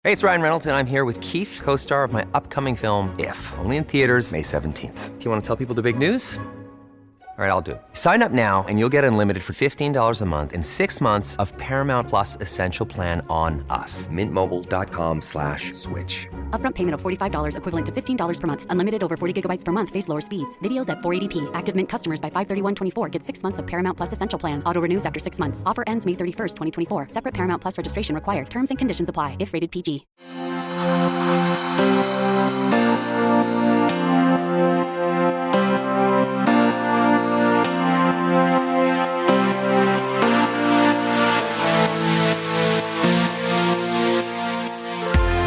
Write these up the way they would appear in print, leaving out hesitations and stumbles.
Hey, it's Ryan Reynolds, and I'm here with Keith, co-star of my upcoming film, If, only in theaters May 17th. Do you want to tell people the big news? All right, I'll do it. Sign up now and you'll get unlimited for $15 a month and 6 months of Paramount Plus Essential Plan on us. MintMobile.com/switch. Upfront payment of $45 equivalent to $15 per month. Unlimited over 40 gigabytes per month. Face lower speeds. Videos at 480p. Active Mint customers by 531.24 get 6 months of Paramount Plus Essential Plan. Auto renews after 6 months. Offer ends May 31st, 2024. Separate Paramount Plus registration required. Terms and conditions apply if rated PG.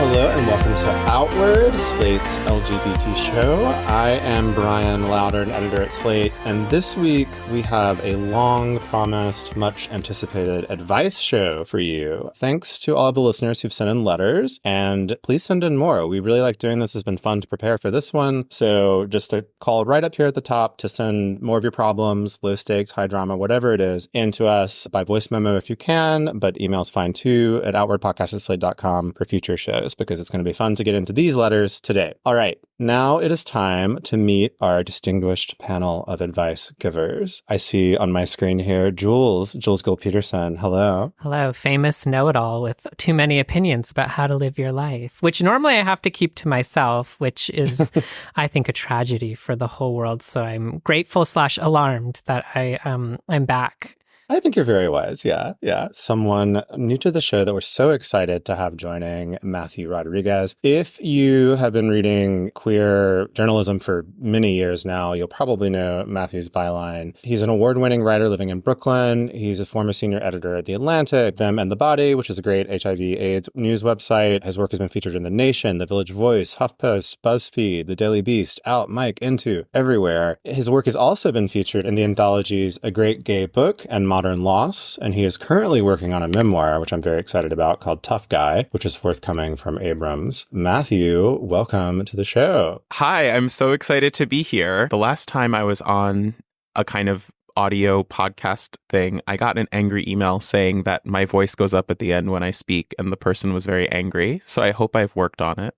Hello and welcome to Outward, Slate's LGBT show. I am Brian Louder, an editor at Slate, and this week we have a long-promised, much-anticipated advice show for you. Thanks to all of the listeners who've sent in letters, and please send in more. We really like doing this. It's been fun to prepare for this one, so just a call right up here at the top to send more of your problems, low stakes, high drama, whatever it is, into us by voice memo if you can, but email's fine too, at outwardpodcast@slate.com for future shows, because it's going to be fun to get into these letters today. All right, now it is time to meet our distinguished panel of advice givers. I see on my screen here Jules Gold-Peterson. Hello. Hello, famous know-it-all with too many opinions about how to live your life, which normally I have to keep to myself, which is, I think, a tragedy for the whole world. So I'm grateful/alarmed that I'm back. I think you're very wise. Yeah. Someone new to the show that we're so excited to have joining, Mathew Rodriguez. If you have been reading queer journalism for many years now, you'll probably know Mathew's byline. He's an award-winning writer living in Brooklyn. He's a former senior editor at The Atlantic, Them and the Body, which is a great HIV/AIDS news website. His work has been featured in The Nation, The Village Voice, HuffPost, BuzzFeed, The Daily Beast, Out, Mike, Into, everywhere. His work has also been featured in the anthologies A Great Gay Book and Modern Loss, and he is currently working on a memoir, which I'm very excited about, called Tough Guy, which is forthcoming from Abrams. Mathew, welcome to the show. Hi, I'm so excited to be here. The last time I was on a kind of audio podcast thing, I got an angry email saying that my voice goes up at the end when I speak, and the person was very angry. So I hope I've worked on it.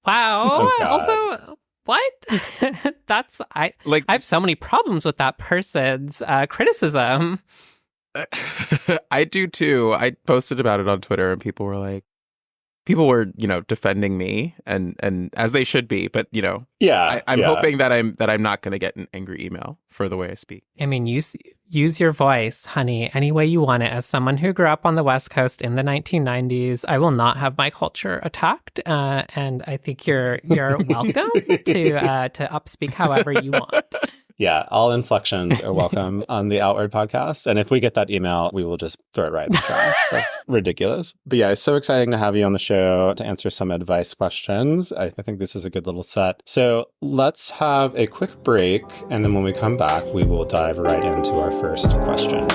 Wow. Oh, also, what? I have so many problems with that person's criticism. I do too. I posted about it on Twitter and people were, defending me and as they should be. But, I'm hoping that I'm not going to get an angry email for the way I speak. I mean, use your voice, honey, any way you want it. As someone who grew up on the West Coast in the 1990s, I will not have my culture attacked. And I think you're welcome to upspeak however you want. Yeah, all inflections are welcome on the Outward podcast. And if we get that email, we will just throw it right in the trash. That's ridiculous. But yeah, it's so exciting to have you on the show to answer some advice questions. I think this is a good little set. So let's have a quick break. And then when we come back, we will dive right into our first question.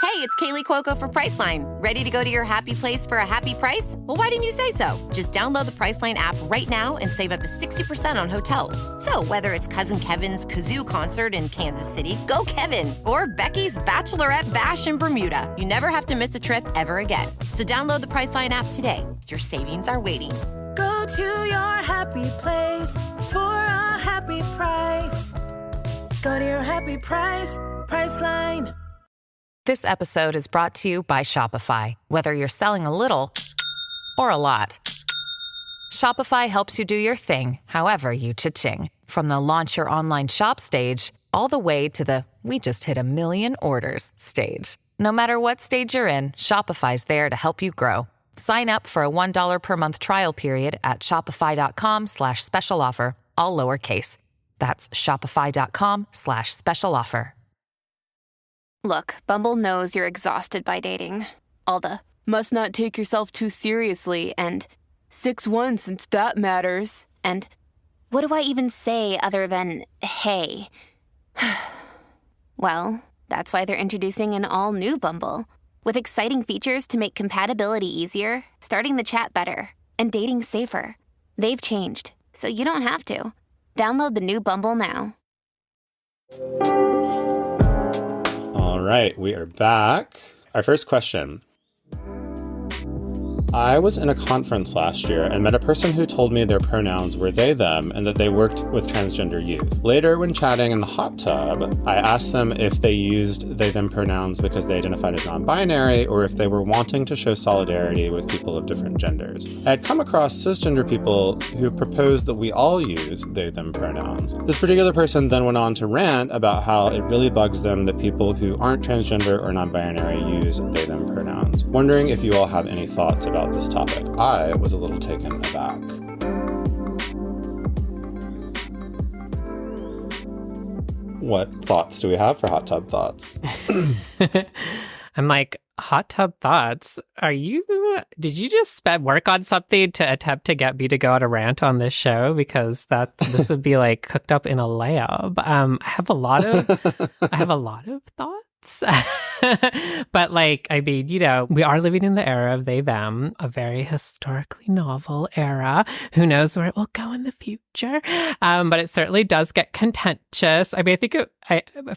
Hey, it's Kaylee Cuoco for Priceline. Ready to go to your happy place for a happy price? Well, why didn't you say so? Just download the Priceline app right now and save up to 60% on hotels. So whether it's Cousin Kevin's Kazoo Concert in Kansas City, go Kevin, or Becky's Bachelorette Bash in Bermuda, you never have to miss a trip ever again. So download the Priceline app today. Your savings are waiting. Go to your happy place for a happy price. Go to your happy price, Priceline. This episode is brought to you by Shopify. Whether you're selling a little or a lot, Shopify helps you do your thing, however you cha-ching. From the launch your online shop stage, all the way to the we just hit 1 million orders stage. No matter what stage you're in, Shopify's there to help you grow. Sign up for a $1 per month trial period at shopify.com/special offer, all lowercase. That's shopify.com/special offer. Look, Bumble knows you're exhausted by dating. All the must not take yourself too seriously and 6'1" since that matters. And what do I even say other than hey? Well, that's why they're introducing an all-new Bumble with exciting features to make compatibility easier, starting the chat better, and dating safer. They've changed, so you don't have to. Download the new Bumble now. All right, we are back. Our first question. I was in a conference last year and met a person who told me their pronouns were they, them, and that they worked with transgender youth. Later, when chatting in the hot tub, I asked them if they used they, them pronouns because they identified as non-binary or if they were wanting to show solidarity with people of different genders. I had come across cisgender people who proposed that we all use they, them pronouns. This particular person then went on to rant about how it really bugs them that people who aren't transgender or non-binary use they, them pronouns. Wondering if you all have any thoughts about this topic. I was a little taken aback. What thoughts do we have for hot tub thoughts? I'm like, hot tub thoughts? Did you just work on something to attempt to get me to go on a rant on this show? Because this would be like cooked up in a lab. I have a lot of thoughts. But like, I mean, we are living in the era of they, them, a very historically novel era. Who knows where it will go in the future? But it certainly does get contentious. I mean,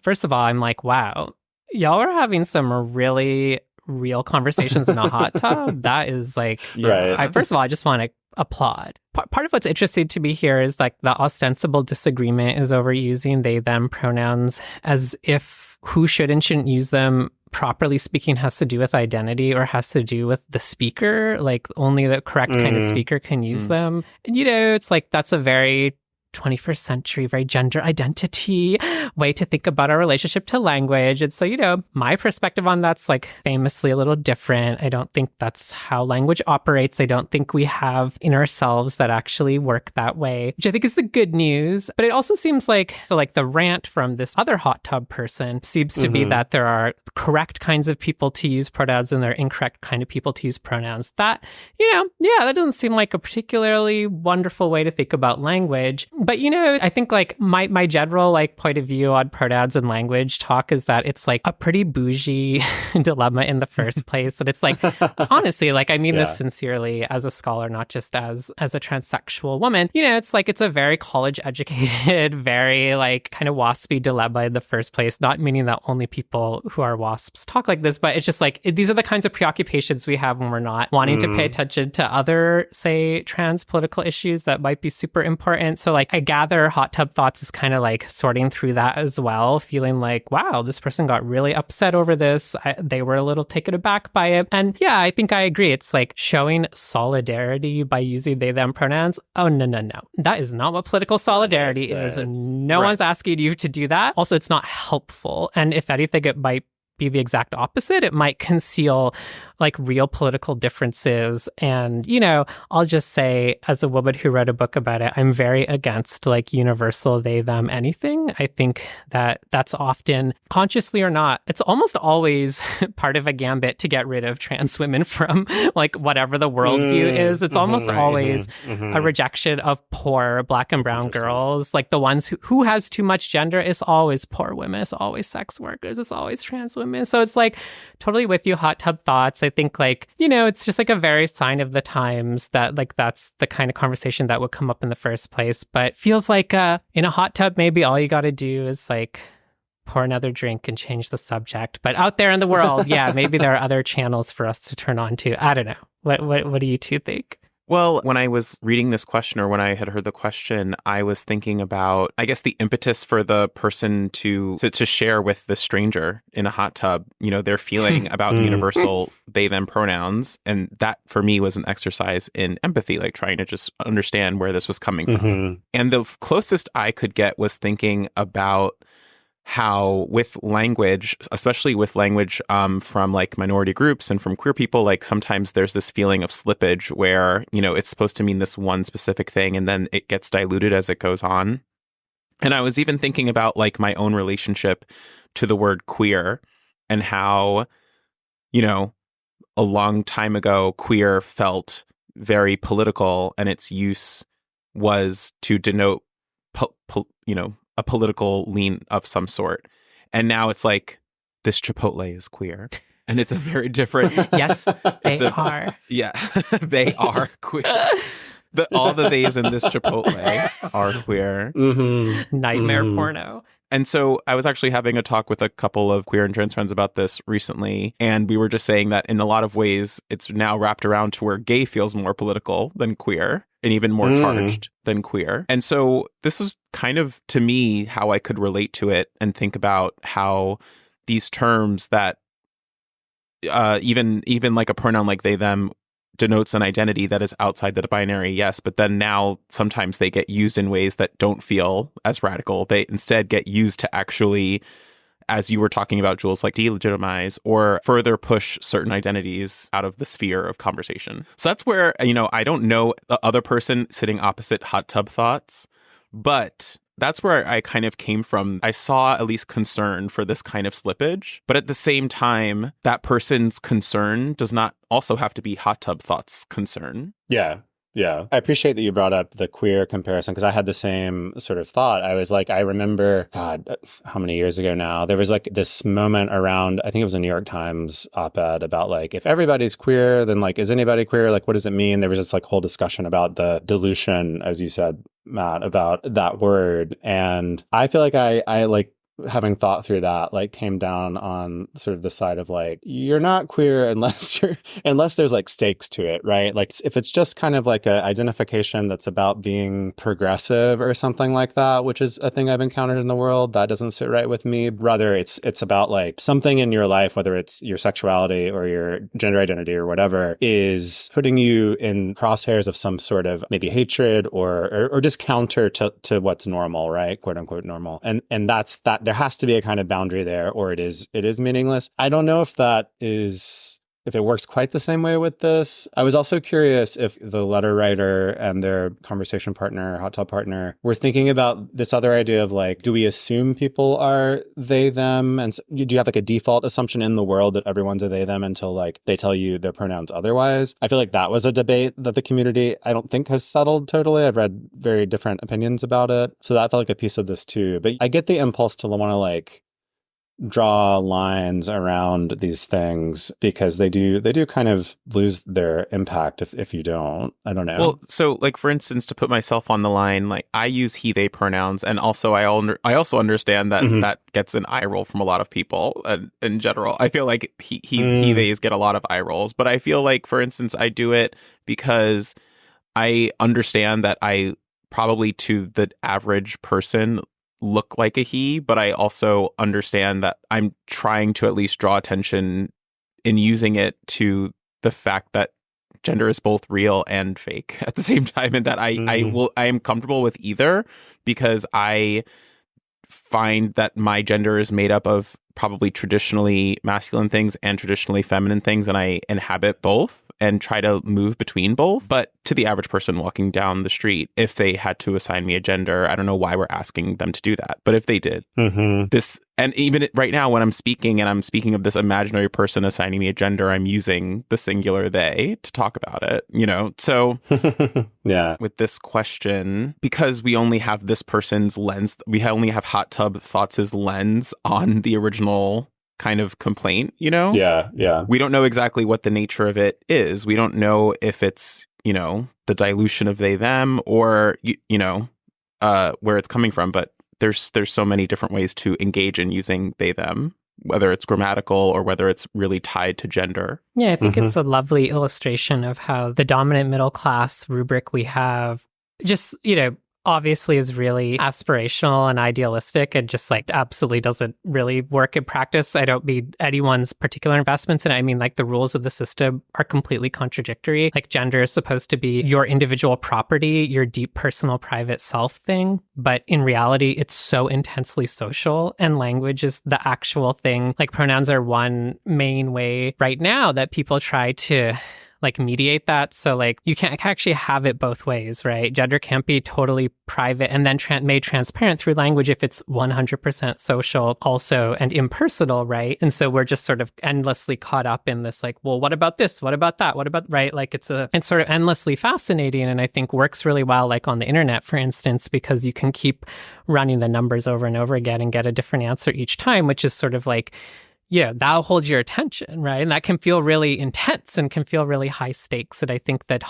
first of all, I'm like, wow, y'all are having some really real conversations in a hot tub. That is like, right. First of all, I just want to applaud. Part of what's interesting to me here is like the ostensible disagreement is over using they, them pronouns as if who should and shouldn't use them, properly speaking, has to do with identity or has to do with the speaker. Like only the correct kind of speaker can use them. And, it's like that's a very 21st century, very gender identity way to think about our relationship to language. And so, my perspective on that's like famously a little different. I don't think that's how language operates. I don't think we have in ourselves that actually work that way, which I think is the good news. But it also seems like, the rant from this other hot tub person seems to be that there are correct kinds of people to use pronouns and there are incorrect kind of people to use pronouns. That, that doesn't seem like a particularly wonderful way to think about language. But, I think like my general like point of view on pronouns and language talk is that it's like a pretty bougie dilemma in the first place. And it's like, honestly, like I mean this sincerely as a scholar, not just as a transsexual woman. It's like it's a very college educated, very like kind of waspy dilemma in the first place. Not meaning that only people who are wasps talk like this, but it's just like these are the kinds of preoccupations we have when we're not wanting to pay attention to other, say, trans political issues that might be super important. So like I gather hot tub thoughts is kind of like sorting through that as well, feeling like, wow, this person got really upset over this. They were a little taken aback by it. And yeah, I think I agree. It's like showing solidarity by using they, them pronouns. Oh, no. That is not what political solidarity is. And no one's asking you to do that. Also, it's not helpful. And if anything, it might be the exact opposite. It might conceal like real political differences. And, I'll just say as a woman who wrote a book about it, I'm very against like universal they, them, anything. I think that that's often consciously or not, it's almost always part of a gambit to get rid of trans women from like whatever the worldview is. It's almost always a rejection of poor Black and brown girls. Like the ones who has too much gender, it's always poor women. It's always sex workers. It's always trans women. So it's like totally with you, hot tub thoughts. I think like, it's just like a very sign of the times that like that's the kind of conversation that would come up in the first place. But feels like in a hot tub, maybe all you got to do is like pour another drink and change the subject. But out there in the world, maybe there are other channels for us to turn on to. I don't know. What do you two think? Well, when I was reading this question or when I had heard the question, I was thinking about, I guess, the impetus for the person to share with the stranger in a hot tub, their feeling about universal they, them pronouns. And that for me was an exercise in empathy, like trying to just understand where this was coming from. And the closest I could get was thinking about how with language, especially with language from like minority groups and from queer people, like sometimes there's this feeling of slippage where, it's supposed to mean this one specific thing and then it gets diluted as it goes on. And I was even thinking about like my own relationship to the word queer and how, a long time ago, queer felt very political and its use was to denote, a political lean of some sort. And now it's like, this Chipotle is queer. And it's a very different... Yes, they are. Yeah, they are queer. All the theys in this Chipotle are queer. Nightmare porno. And so I was actually having a talk with a couple of queer and trans friends about this recently. And we were just saying that in a lot of ways, it's now wrapped around to where gay feels more political than queer and even more charged than queer. And so this was kind of, to me, how I could relate to it and think about how these terms that even like a pronoun like they, them denotes an identity that is outside the binary, yes, but then now sometimes they get used in ways that don't feel as radical. They instead get used to actually, as you were talking about, Jules, like delegitimize or further push certain identities out of the sphere of conversation. So that's where, I don't know the other person sitting opposite Hot Tub Thoughts, but that's where I kind of came from. I saw at least concern for this kind of slippage, but at the same time, that person's concern does not also have to be Hot Tub Thoughts' concern. Yeah. Yeah. I appreciate that you brought up the queer comparison because I had the same sort of thought. I was like, I remember, God, how many years ago now? There was like this moment around, I think it was a New York Times op-ed about like, if everybody's queer, then like, is anybody queer? Like, what does it mean? There was this like whole discussion about the dilution, as you said, Matt, about that word. And I feel like I like, having thought through that, like came down on sort of the side of like, you're not queer unless there's like stakes to it, right? Like if it's just kind of like a identification that's about being progressive or something like that, which is a thing I've encountered in the world, that doesn't sit right with me. Rather, it's about like something in your life, whether it's your sexuality or your gender identity or whatever, is putting you in crosshairs of some sort of maybe hatred or just counter to what's normal, right? Quote unquote normal. And that's that. There has to be a kind of boundary there, or it is meaningless. I don't know if it works quite the same way with this. I was also curious if the letter writer and their conversation partner, hot tub partner, were thinking about this other idea of like, do we assume people are they, them? And so, do you have like a default assumption in the world that everyone's a they, them until like they tell you their pronouns otherwise? I feel like that was a debate that the community, I don't think, has settled totally. I've read very different opinions about it. So that felt like a piece of this too. But I get the impulse to want to like draw lines around these things because they do kind of lose their impact if you don't. I don't know. Well, so like for instance, to put myself on the line, like I use he they pronouns, and also I also understand that that gets an eye roll from a lot of people in general. I feel like he theys get a lot of eye rolls, but I feel like, for instance, I do it because I understand that I probably, to the average person, look like a he, but I also understand that I'm trying to at least draw attention in using it to the fact that gender is both real and fake at the same time, and that I am comfortable with either, because I find that my gender is made up of probably traditionally masculine things and traditionally feminine things, and I inhabit both and try to move between both. But to the average person walking down the street, if they had to assign me a gender, I don't know why we're asking them to do that. But if they did, this, and even right now when I'm speaking and I'm speaking of this imaginary person assigning me a gender, I'm using the singular they to talk about it, So yeah, with this question, because we only have this person's lens, we only have Hot Tub Thoughts' lens on the original kind of complaint, Yeah. We don't know exactly what the nature of it is. We don't know if it's, the dilution of they, them, or, where it's coming from. But there's so many different ways to engage in using they, them, whether it's grammatical or whether it's really tied to gender. Yeah, I think it's a lovely illustration of how the dominant middle class rubric we have just, obviously is really aspirational and idealistic and just like absolutely doesn't really work in practice. I don't mean anyone's particular investments in it. I mean, like the rules of the system are completely contradictory. Like gender is supposed to be your individual property, your deep personal private self thing. But in reality, it's so intensely social, and language is the actual thing. Like pronouns are one main way right now that people try to like mediate that. So like you can't actually have it both ways, right? Gender can't be totally private and then made transparent through language if it's 100% social also and impersonal, right? And so we're just sort of endlessly caught up in this like, well, what about this? What about that? What about, right? Like it's sort of endlessly fascinating, and I think works really well like on the internet, for instance, because you can keep running the numbers over and over again and get a different answer each time, which is sort of like, that'll hold your attention, right? And that can feel really intense and can feel really high stakes. And I think that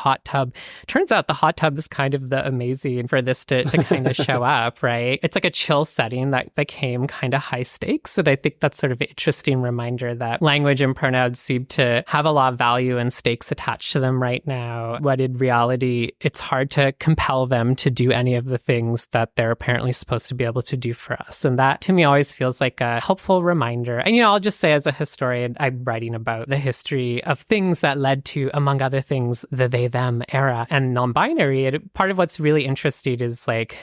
turns out the hot tub is kind of the amazing for this to kind of show up, right? It's like a chill setting that became kind of high stakes. And I think that's sort of an interesting reminder that language and pronouns seem to have a lot of value and stakes attached to them right now. But in reality, it's hard to compel them to do any of the things that they're apparently supposed to be able to do for us. And that to me always feels like a helpful reminder. And, I'll just say as a historian, I'm writing about the history of things that led to, among other things, the they-them era and non-binary. And part of what's really interesting is like,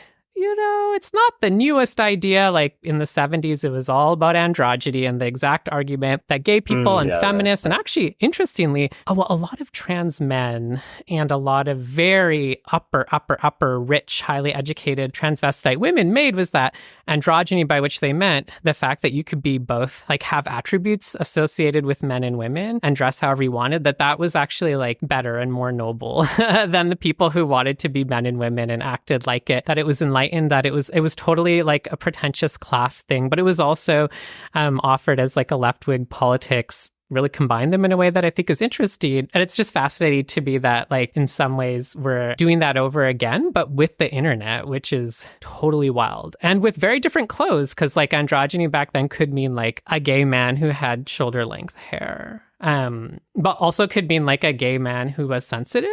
it's not the newest idea. Like in the 70s, it was all about androgyny and the exact argument that gay people and feminists, and actually, interestingly, a lot of trans men and a lot of very upper, rich, highly educated transvestite women made was that androgyny, by which they meant the fact that you could be both, like have attributes associated with men and women and dress however you wanted, that was actually like better and more noble than the people who wanted to be men and women and acted like it, that it was enlightened, that it was totally like a pretentious class thing, but it was also offered as like a left-wing politics, really combine them in a way that I think is interesting. And it's just fascinating to me that like in some ways we're doing that over again, but with the internet, which is totally wild. And with very different clothes, because like androgyny back then could mean like a gay man who had shoulder length hair. But also could mean like a gay man who was sensitive.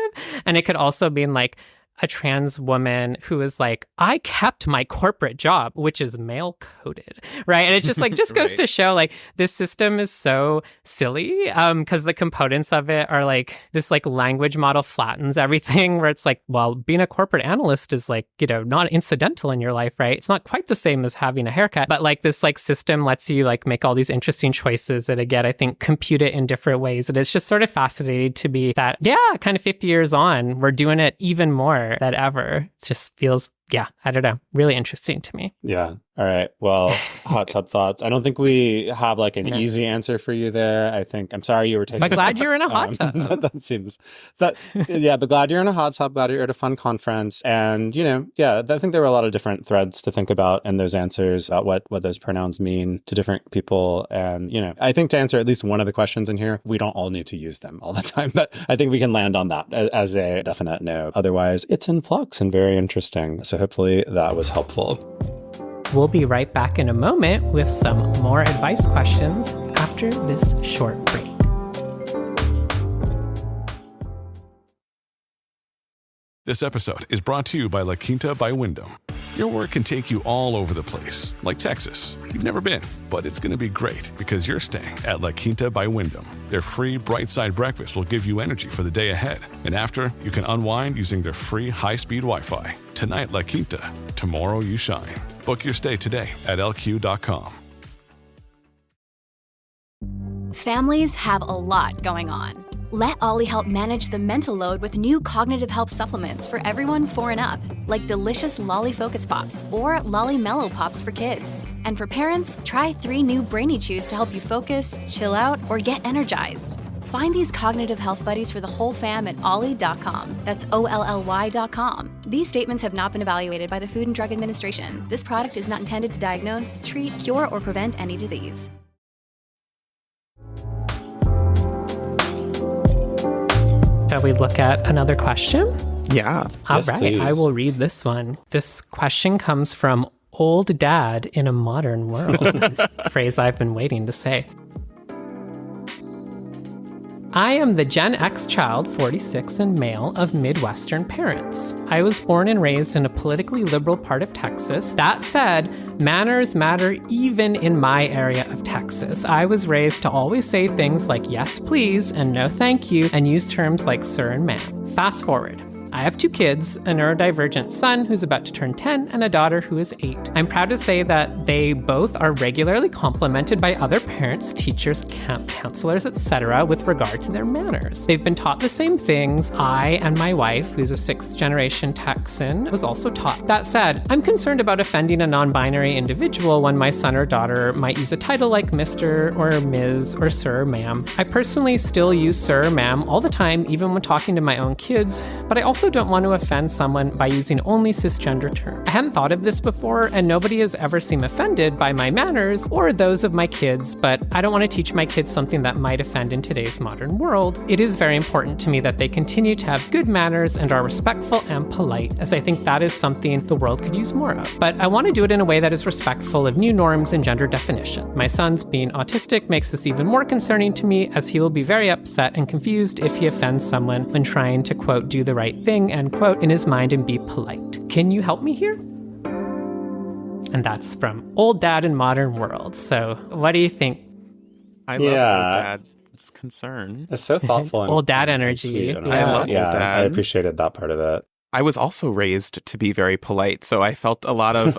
And it could also mean like a trans woman who is like, I kept my corporate job, which is male coded, right? And it's just like, just goes to show like this system is so silly because the components of it are like this like language model flattens everything where it's like, well, being a corporate analyst is like, not incidental in your life, right? It's not quite the same as having a haircut, but like this like system lets you like make all these interesting choices and again, I think compute it in different ways. And it's just sort of fascinating to me that, kind of 50 years on, we're doing it even more than ever. It just feels, I don't know, really interesting to me. Yeah. All right. Well, hot tub thoughts. I don't think we have like an easy answer for you there. I'm sorry you were taking. But glad you're in a hot tub. But glad you're in a hot tub. Glad you're at a fun conference. And, I think there were a lot of different threads to think about in those answers about what those pronouns mean to different people. And, I think to answer at least one of the questions in here, we don't all need to use them all the time. But I think we can land on that as a definite no. Otherwise, it's in flux and very interesting. So hopefully that was helpful. We'll be right back in a moment with some more advice questions after this short break. This episode is brought to you by La Quinta by Wyndham. Your work can take you all over the place, like Texas. You've never been, but it's going to be great because you're staying at La Quinta by Wyndham. Their free Bright Side breakfast will give you energy for the day ahead. And after, you can unwind using their free high-speed Wi-Fi. Tonight, La Quinta. Tomorrow, you shine. Book your stay today at lq.com. Families have a lot going on. Let Ollie help manage the mental load with new cognitive help supplements for everyone 4 and up, like delicious Lolly Focus Pops or Lolly Mellow Pops for kids. And for parents, try 3 new Brainy Chews to help you focus, chill out, or get energized. Find these cognitive health buddies for the whole fam at ollie.com. That's OLLY.com. These statements have not been evaluated by the Food and Drug Administration. This product is not intended to diagnose, treat, cure, or prevent any disease. Shall we look at another question? Yeah. All right, please. I will read this one. This question comes from Old Dad in a Modern World, phrase I've been waiting to say. I am the Gen X child, 46 and male, of Midwestern parents. I was born and raised in a politically liberal part of Texas. That said, manners matter even in my area of Texas. I was raised to always say things like yes, please, and no, thank you, and use terms like sir and ma'am. Fast forward. I have 2 kids, a neurodivergent son who's about to turn 10 and a daughter who is 8. I'm proud to say that they both are regularly complimented by other parents, teachers, camp counselors, etc. with regard to their manners. They've been taught the same things. I and my wife, who's a 6th generation Texan, was also taught. That said, I'm concerned about offending a non-binary individual when my son or daughter might use a title like Mr. or Ms. or Sir or Ma'am. I personally still use Sir or Ma'am all the time, even when talking to my own kids, but I also also don't want to offend someone by using only cisgender terms. I hadn't thought of this before, and nobody has ever seemed offended by my manners or those of my kids, but I don't want to teach my kids something that might offend in today's modern world. It is very important to me that they continue to have good manners and are respectful and polite, as I think that is something the world could use more of. But I want to do it in a way that is respectful of new norms and gender definition. My son's being autistic makes this even more concerning to me, as he will be very upset and confused if he offends someone when trying to, quote, do the right thing, end quote, in his mind and be polite. Can you help me here? And that's from Old Dad in Modern World. So what do you think? I love Old Dad's concern. It's so thoughtful. Old Dad energy. I love Old Dad. I appreciated that part of it. I was also raised to be very polite, so I felt a lot of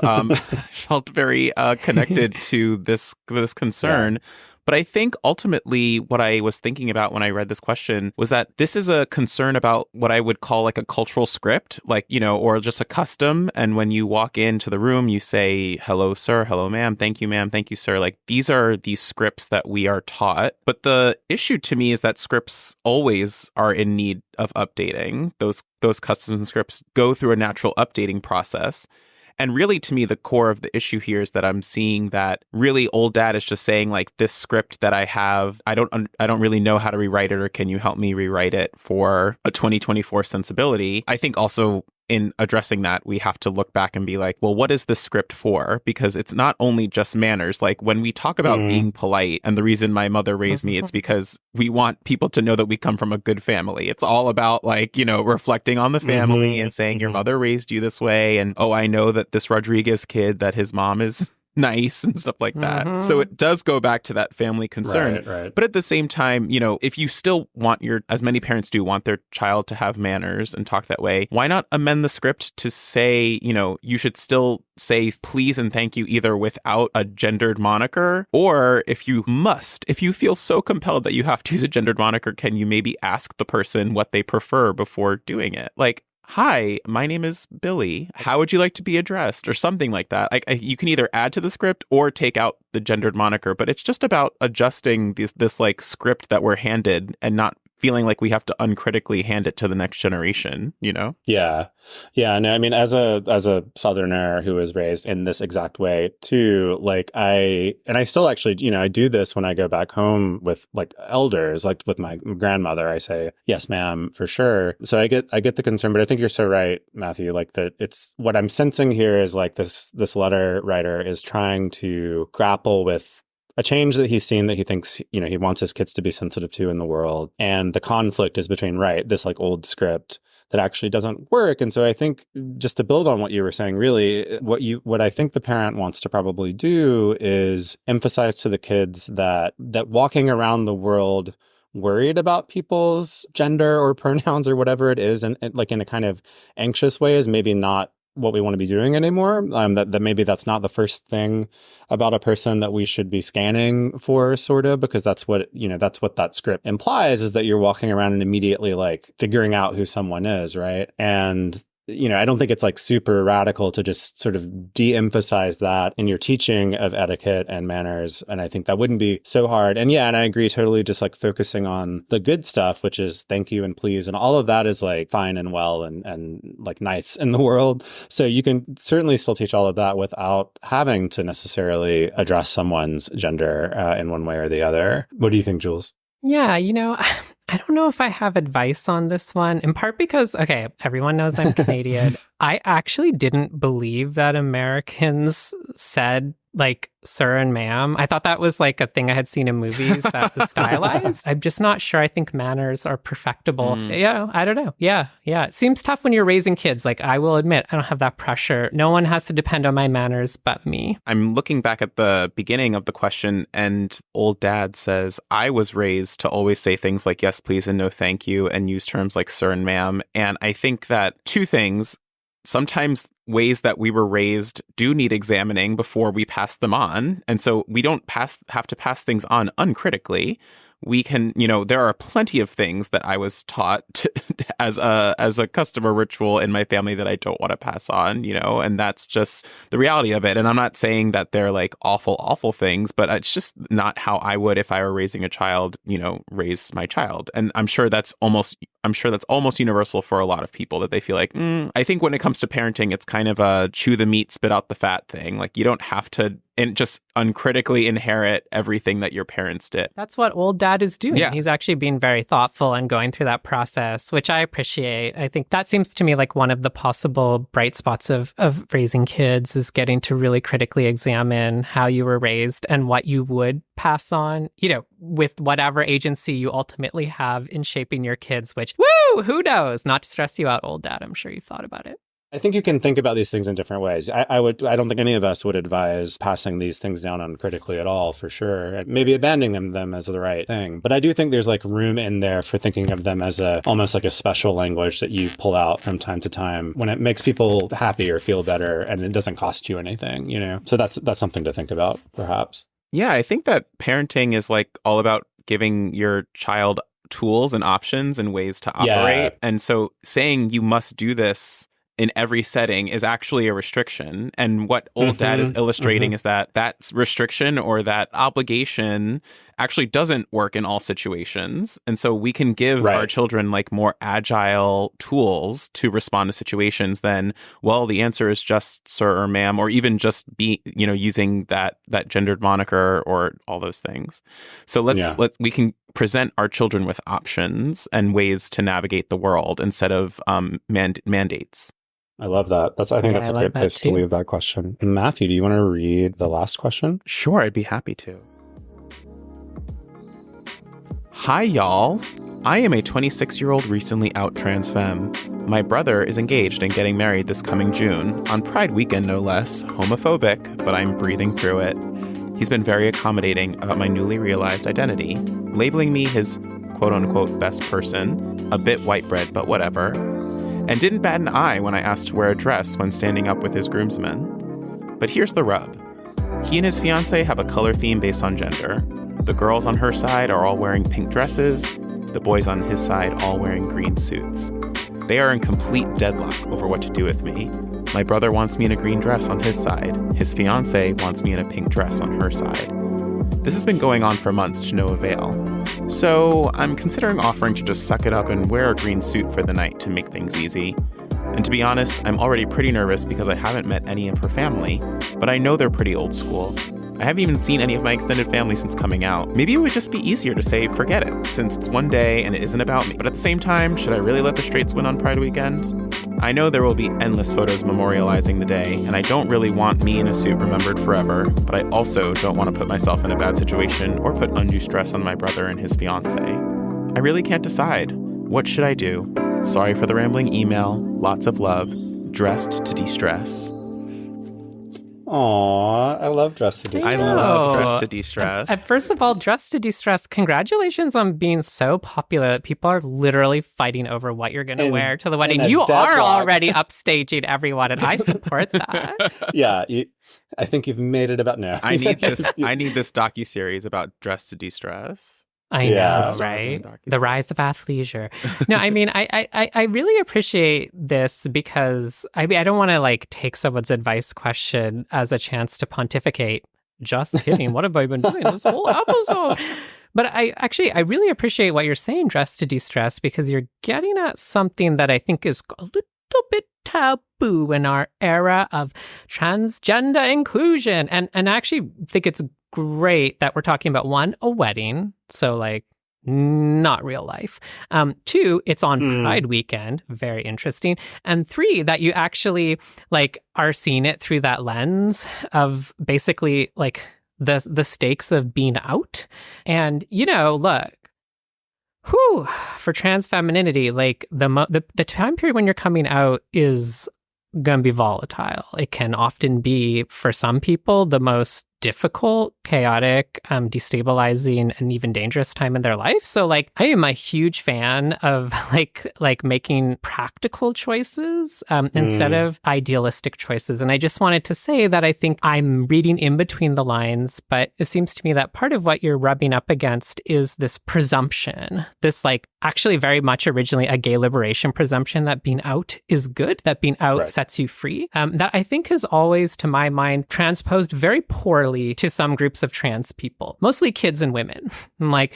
felt very connected to this concern. Yeah. But I think ultimately what I was thinking about when I read this question was that this is a concern about what I would call like a cultural script, like, you know, or just a custom. And when you walk into the room, you say, hello, sir, hello, ma'am, thank you, sir. Like, these are these scripts that we are taught. But the issue to me is that scripts always are in need of updating. Those customs and scripts go through a natural updating process. And really, to me, the core of the issue here is that I'm seeing that really Old Dad is just saying, like, this script that I have, I don't really know how to rewrite it, or can you help me rewrite it for a 2024 sensibility? I think also in addressing that, we have to look back and be like, well, what is this script for? Because it's not only just manners. Like, when we talk about being polite, and the reason my mother raised me, it's because we want people to know that we come from a good family. It's all about, like, you know, reflecting on the family and saying your mother raised you this way. And, oh, I know that this Rodriguez kid, that his mom is nice and stuff like that. So it does go back to that family concern. Right. But at the same time, you know, if you still want as many parents do, want their child to have manners and talk that way, why not amend the script to say, you know, you should still say please and thank you either without a gendered moniker, or if you feel so compelled that you have to use a gendered moniker, can you maybe ask the person what they prefer before doing it? Like, hi, my name is Billy. How would you like to be addressed? Or something like that. You can either add to the script or take out the gendered moniker, but it's just about adjusting this like script that we're handed and not feeling like we have to uncritically hand it to the next generation, you know? Yeah. No, I mean, as a Southerner who was raised in this exact way too, like I still actually, you know, I do this when I go back home with like elders, like with my grandmother, I say, yes, ma'am, for sure. So I get the concern, but I think you're so right, Matthew, like that it's what I'm sensing here is like this letter writer is trying to grapple with a change that he's seen that he thinks, you know, he wants his kids to be sensitive to in the world. And the conflict is between, this like old script that actually doesn't work. And so I think, just to build on what you were saying, really, what I think the parent wants to probably do is emphasize to the kids that walking around the world worried about people's gender or pronouns or whatever it is, and like in a kind of anxious way, is maybe not what we want to be doing anymore. That maybe that's not the first thing about a person that we should be scanning for, sort of, because that's what that script implies, is that you're walking around and immediately like figuring out who someone is, right? And you know, I don't think it's like super radical to just sort of de-emphasize that in your teaching of etiquette and manners. And I think that wouldn't be so hard. And yeah, and I agree totally, just like focusing on the good stuff, which is thank you and please. And all of that is like fine and well and like nice in the world. So you can certainly still teach all of that without having to necessarily address someone's gender in one way or the other. What do you think, Jules? Yeah, you know, I don't know if I have advice on this one, in part because, okay, everyone knows I'm Canadian. I actually didn't believe that Americans said like sir and ma'am. I thought that was like a thing I had seen in movies that was stylized. I'm just not sure. I think manners are perfectible. Yeah, I don't know. Yeah. It seems tough when you're raising kids. Like, I will admit, I don't have that pressure. No one has to depend on my manners but me. I'm looking back at the beginning of the question, and Old Dad says, I was raised to always say things like yes, please, and no, thank you, and use terms like sir and ma'am. And I think that two things. Sometimes ways that we were raised do need examining before we pass them on. And so we don't have to pass things on uncritically. we can, there are plenty of things that I was taught as a customer ritual in my family that I don't want to pass on, and that's just the reality of it. And I'm not saying that they're like awful things, but it's just not how I would, if I were raising a child, raise my child. And I'm sure that's almost universal for a lot of people, that they feel like, I think when it comes to parenting, it's kind of a chew the meat, spit out the fat thing. Like, you don't have to just uncritically inherit everything that your parents did. That's what old dad is doing. Yeah. He's actually being very thoughtful and going through that process, which I appreciate. I think that seems to me like one of the possible bright spots of raising kids, is getting to really critically examine how you were raised and what you would pass on, with whatever agency you ultimately have in shaping your kids, which, who knows? Not to stress you out, old dad. I'm sure you've thought about it. I think you can think about these things in different ways. I don't think any of us would advise passing these things down uncritically at all, for sure. Maybe abandoning them as the right thing. But I do think there's like room in there for thinking of them as almost like a special language that you pull out from time to time when it makes people happy or feel better and it doesn't cost you anything, So that's something to think about, perhaps. Yeah, I think that parenting is like all about giving your child tools and options and ways to operate. Yeah. And so saying you must do this in every setting is actually a restriction. And what old dad is illustrating is that restriction or that obligation actually doesn't work in all situations. And so we can give our children like more agile tools to respond to situations than, well, the answer is just sir or ma'am, or even just be, using that gendered moniker or all those things. So we can present our children with options and ways to navigate the world instead of mandates. I love that. I think that's a great place to leave that question. Matthew, do you want to read the last question? Sure, I'd be happy to. Hi, y'all. I am a 26-year-old recently out trans femme. My brother is engaged and getting married this coming June, on Pride weekend no less, homophobic, but I'm breathing through it. He's been very accommodating about my newly realized identity, labeling me his quote-unquote best person, a bit white bread, but whatever, and didn't bat an eye when I asked to wear a dress when standing up with his groomsmen. But here's the rub. He and his fiancée have a color theme based on gender. The girls on her side are all wearing pink dresses, the boys on his side all wearing green suits. They are in complete deadlock over what to do with me. My brother wants me in a green dress on his side. His fiancée wants me in a pink dress on her side. This has been going on for months to no avail. So I'm considering offering to just suck it up and wear a green suit for the night to make things easy. And to be honest, I'm already pretty nervous because I haven't met any of her family, but I know they're pretty old school. I haven't even seen any of my extended family since coming out. Maybe it would just be easier to say, forget it, since it's one day and it isn't about me. But at the same time, should I really let the straights win on Pride weekend? I know there will be endless photos memorializing the day, and I don't really want me in a suit remembered forever, but I also don't want to put myself in a bad situation or put undue stress on my brother and his fiancée. I really can't decide. What should I do? Sorry for the rambling email. Lots of love. Dressed to de-stress. Aw, I love Dress to De-Stress. I love Dress to De-Stress. First of all, Dress to De-Stress, congratulations on being so popular that people are literally fighting over what you're going to wear to the wedding. You are already upstaging everyone, and I support that. Yeah, I think you've made it about now. I need this docuseries about Dress to De-Stress. I know, right? The rise of athleisure. No, I mean, I really appreciate this because I don't want to like take someone's advice question as a chance to pontificate. Just kidding. What have I been doing this whole episode? But I really appreciate what you're saying, Dress to De-Stress, because you're getting at something that I think is a little bit taboo in our era of transgender inclusion. And I actually think it's great that we're talking about, one, a wedding, so like not real life. Two, it's on Pride weekend, very interesting. And three, that you actually like are seeing it through that lens of basically like the stakes of being out. And look, for trans femininity, like the time period when you're coming out is gonna be volatile. It can often be, for some people, the most difficult, chaotic, destabilizing, and even dangerous time in their life. So like, I am a huge fan of like making practical choices instead of idealistic choices. And I just wanted to say that I think I'm reading in between the lines, but it seems to me that part of what you're rubbing up against is this presumption, this like actually very much originally a gay liberation presumption that being out is good, that being out sets you free, that I think has always, to my mind, transposed very poorly to some groups of trans people, mostly kids and women. I'm like,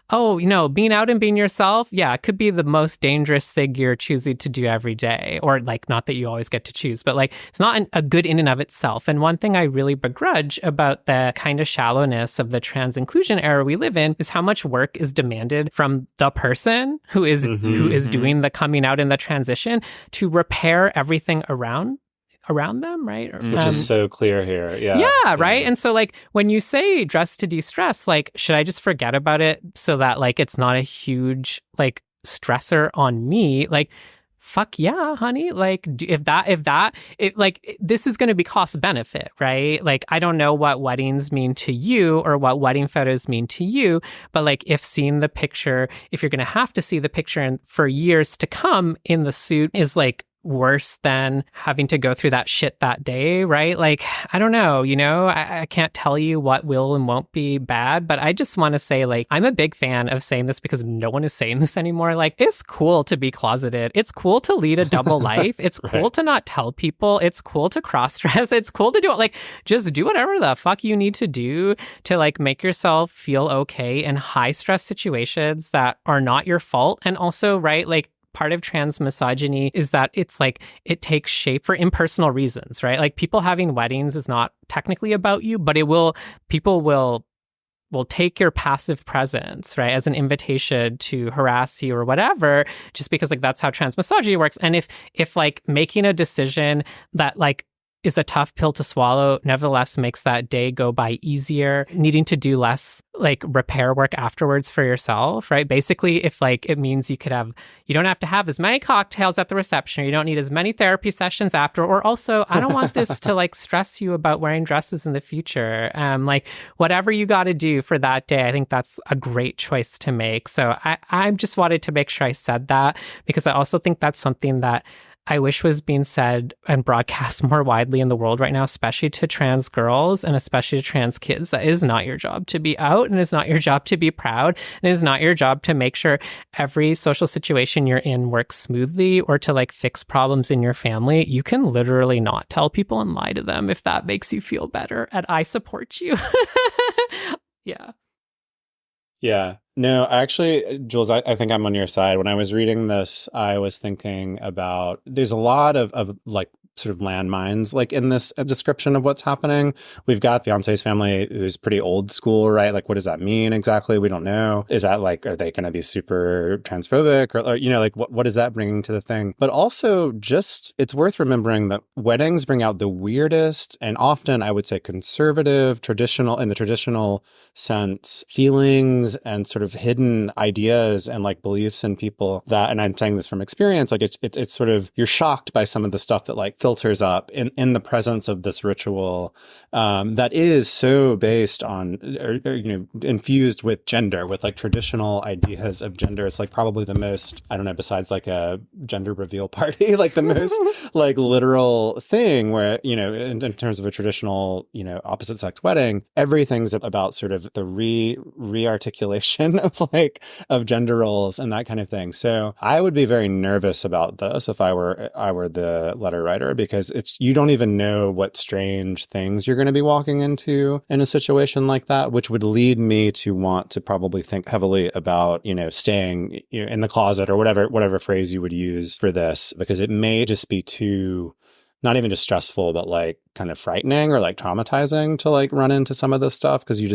oh, you know, being out and being yourself, yeah, it could be the most dangerous thing you're choosing to do every day. Or like, not that you always get to choose, but like, it's not a good in and of itself. And one thing I really begrudge about the kind of shallowness of the trans inclusion era we live in is how much work is demanded from the person who is doing the coming out and the transition to repair everything around them, right? Which is so clear here. Yeah, right? And so like when you say dress to de-stress, like should I just forget about it so that like it's not a huge like stressor on me? Like fuck yeah, honey. Like this is going to be cost benefit, right? Like I don't know what weddings mean to you or what wedding photos mean to you, but like if seeing the picture, if you're going to have to see the picture and for years to come in the suit is like worse than having to go through that shit that day, right? Like, I don't know, you know, I can't tell you what will and won't be bad, but I just want to say, like, I'm a big fan of saying this because no one is saying this anymore. Like, it's cool to be closeted. It's cool to lead a double life. It's cool to not tell people. It's cool to cross-dress. It's cool to do it. Like, just do whatever the fuck you need to do to, like, make yourself feel okay in high-stress situations that are not your fault. And also, right, like, part of trans misogyny is that it's like it takes shape for impersonal reasons, right? Like people having weddings is not technically about you, but people will take your passive presence, right, as an invitation to harass you or whatever, just because like that's how trans misogyny works. And if like making a decision that like is a tough pill to swallow, nevertheless makes that day go by easier, needing to do less like repair work afterwards for yourself, right? Basically, if like it means you don't have to have as many cocktails at the reception, or you don't need as many therapy sessions after, or also I don't want this to like stress you about wearing dresses in the future. Like whatever you got to do for that day, I think that's a great choice to make. So I just wanted to make sure I said that because I also think that's something that I wish was being said and broadcast more widely in the world right now, especially to trans girls and especially to trans kids. That is not your job to be out, and it's not your job to be proud, and it is not your job to make sure every social situation you're in works smoothly or to like fix problems in your family. You can literally not tell people and lie to them if that makes you feel better, and I support you. Yeah. Yeah. No, actually, Jules, I think I'm on your side. When I was reading this, I was thinking about there's a lot of like sort of landmines like in this description of what's happening. We've got fiance's family who's pretty old school, right? Like, what does that mean exactly? We don't know. Is that like, are they going to be super transphobic or, you know, like what is that bringing to the thing? But also just, it's worth remembering that weddings bring out the weirdest and often I would say conservative, traditional, in the traditional sense, feelings and sort of hidden ideas and like beliefs in people that, and I'm saying this from experience, like it's sort of, you're shocked by some of the stuff that like filters up in the presence of this ritual that is so based on, or, you know, infused with gender, with like traditional ideas of gender. It's like probably the most, I don't know, besides like a gender reveal party, like the most like literal thing where, you know, in terms of a traditional, you know, opposite sex wedding, everything's about sort of the re-articulation of gender roles and that kind of thing. So I would be very nervous about this if I were the letter writer, because you don't even know what strange things you're going to be walking into in a situation like that, which would lead me to want to probably think heavily about, you know, staying, you know, in the closet or whatever phrase you would use for this, because it may just be too, not even just stressful, but like kind of frightening or like traumatizing to like run into some of this stuff, because you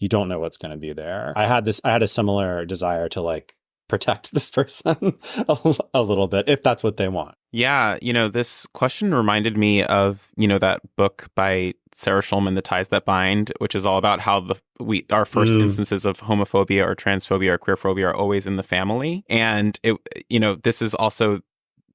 don't know what's going to be there. I had a similar desire to like protect this person a little bit if that's what they want. Yeah, you know, this question reminded me of, you know, that book by Sarah Schulman, The Ties That Bind, which is all about how our first instances of homophobia or transphobia or queerphobia are always in the family. And it, you know, this is also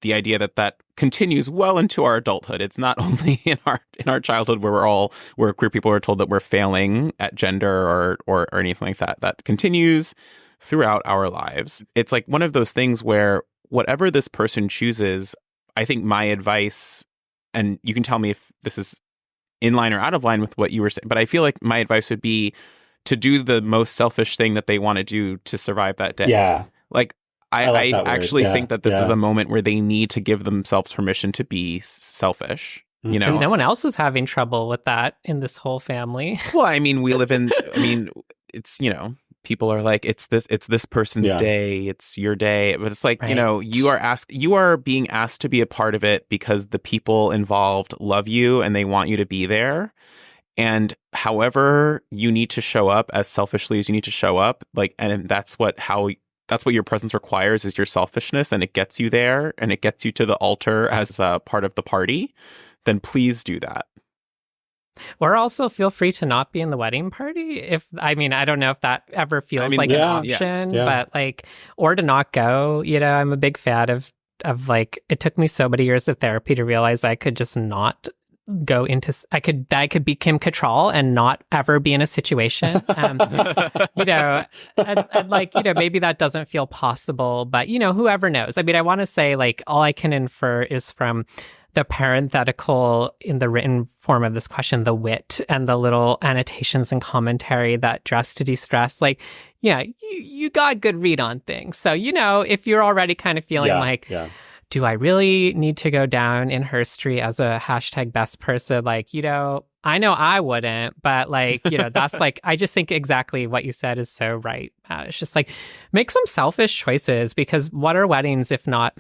the idea that continues well into our adulthood. It's not only in our childhood where queer people are told that we're failing at gender or anything like that. That continues throughout our lives. It's like one of those things where whatever this person chooses, I think my advice, and you can tell me if this is in line or out of line with what you were saying, but I feel like my advice would be to do the most selfish thing that they want to do to survive that day. Yeah. Like, I actually think that this is a moment where they need to give themselves permission to be selfish. You know, because no one else is having trouble with that in this whole family. Well, I mean, it's, you know, people are like, it's this person's day, it's your day, but it's like, right. You know, you are being asked to be a part of it because the people involved love you and they want you to be there. And however you need to show up, as selfishly as you need to show up, like, and that's what your presence requires, is your selfishness, and it gets you there and it gets you to the altar as a part of the party, then please do that. Or also feel free to not be in the wedding party. I don't know if that ever feels like an option, but like, or to not go. You know, I'm a big fan of like, it took me so many years of therapy to realize I could just not go into, I could be Kim Cattrall and not ever be in a situation, you know, and like, you know, maybe that doesn't feel possible, but you know, whoever knows. I mean, I want to say, like, all I can infer is from the parenthetical in the written form of this question, the wit and the little annotations and commentary that dress to de-stress, like, yeah, you got a good read on things. So, you know, if you're already kind of feeling do I really need to go down in history as a #best person? Like, you know I wouldn't, but like, you know, that's like, I just think exactly what you said is so right, Matt. It's just like, make some selfish choices, because what are weddings if not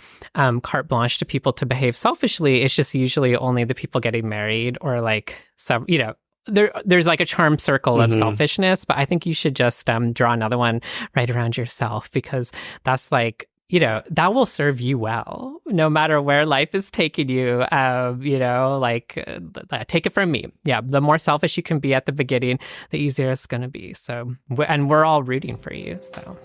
carte blanche to people to behave selfishly? It's just usually only the people getting married, or like some, you know, there's like a charm circle of selfishness, but I think you should just draw another one right around yourself, because that's like, you know, that will serve you well, no matter where life is taking you. You know, like, take it from me. Yeah, the more selfish you can be at the beginning, the easier it's going to be. So, and we're all rooting for you. So.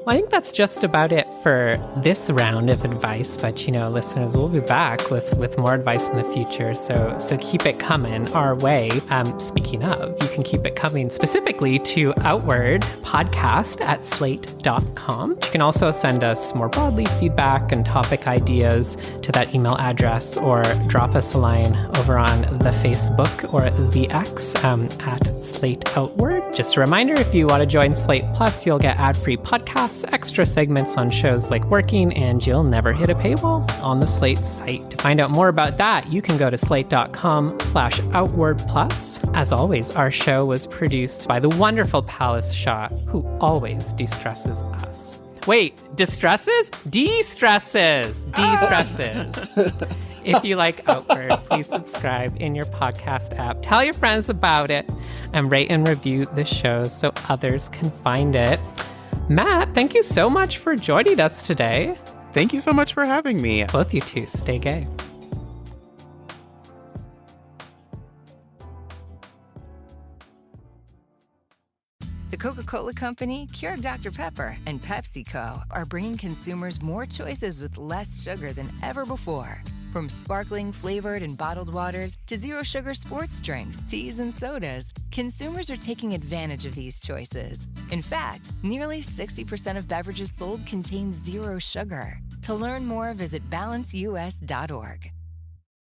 Well, I think that's just about it for this round of advice. But, you know, listeners, we'll be back with more advice in the future. So keep it coming our way. Speaking of, you can keep it coming specifically to outwardpodcast@slate.com. You can also send us more broadly feedback and topic ideas to that email address, or drop us a line over on the Facebook or the X at Slate Outward. Just a reminder, if you want to join Slate Plus, you'll get ad-free podcasts, extra segments on shows like Working, and you'll never hit a paywall on the Slate site. To find out more about that, you can go to slate.com/outwardplus. As always, our show was produced by the wonderful Palace Shaw, who always de-stresses us. Wait, distresses? De-stresses. De-stresses. If you like Outward, please subscribe in your podcast app. Tell your friends about it, and rate and review the show so others can find it. Matt, thank you so much for joining us today. Thank you so much for having me. Both you two, stay gay. The Coca-Cola Company, Keurig Dr. Pepper, and PepsiCo are bringing consumers more choices with less sugar than ever before. From sparkling, flavored, and bottled waters to zero-sugar sports drinks, teas, and sodas, consumers are taking advantage of these choices. In fact, nearly 60% of beverages sold contain zero sugar. To learn more, visit balanceus.org.